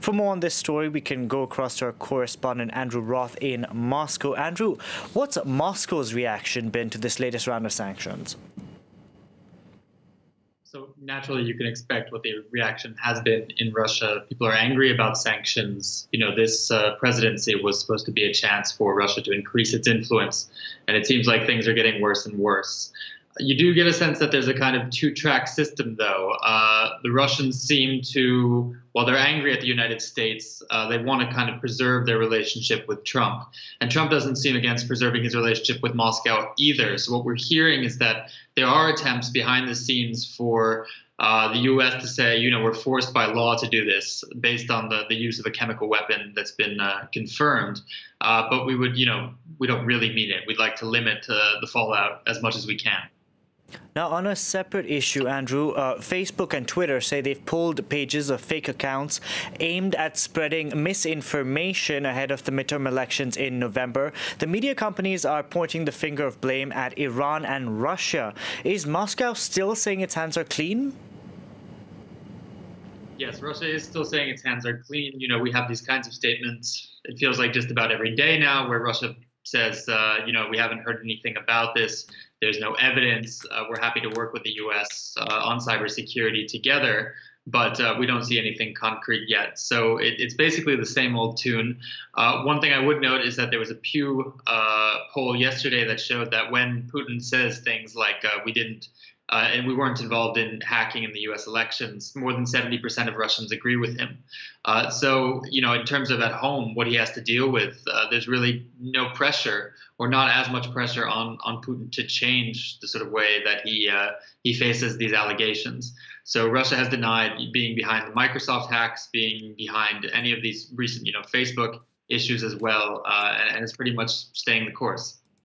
For more on this story, we can go across to our correspondent Andrew Roth in Moscow. Andrew, what's Moscow's reaction been to this latest round of sanctions? So naturally, you can expect what the reaction has been in Russia. People are angry about sanctions. This presidency was supposed to be a chance for Russia to increase its influence, and it seems like things are getting worse and worse. You do get a sense that there's a kind of two-track system, though. The Russians seem to, while they're angry at the United States, they want to kind of preserve their relationship with Trump. And Trump doesn't seem against preserving his relationship with Moscow either. So what we're hearing is that there are attempts behind the scenes for the U.S. to say, we're forced by law to do this based on the use of a chemical weapon that's been confirmed. But we don't really mean it. We'd like to limit the fallout as much as we can. Now, on a separate issue, Andrew, Facebook and Twitter say they've pulled pages of fake accounts aimed at spreading misinformation ahead of the midterm elections in November. The media companies are pointing the finger of blame at Iran and Russia. Is Moscow still saying its hands are clean? Yes, Russia is still saying its hands are clean. We have these kinds of statements. It feels like just about every day now where Russia says, we haven't heard anything about this. There's no evidence. We're happy to work with the U.S. On cybersecurity together, but we don't see anything concrete yet. So it's basically the same old tune. One thing I would note is that there was a Pew poll yesterday that showed that when Putin says things like and we weren't involved in hacking in the U.S. elections, more than 70% of Russians agree with him. So, in terms of at home, what he has to deal with, there's really no pressure or not as much pressure on Putin to change the sort of way that he faces these allegations. So Russia has denied being behind the Microsoft hacks, being behind any of these recent, Facebook issues as well, and is pretty much staying the course.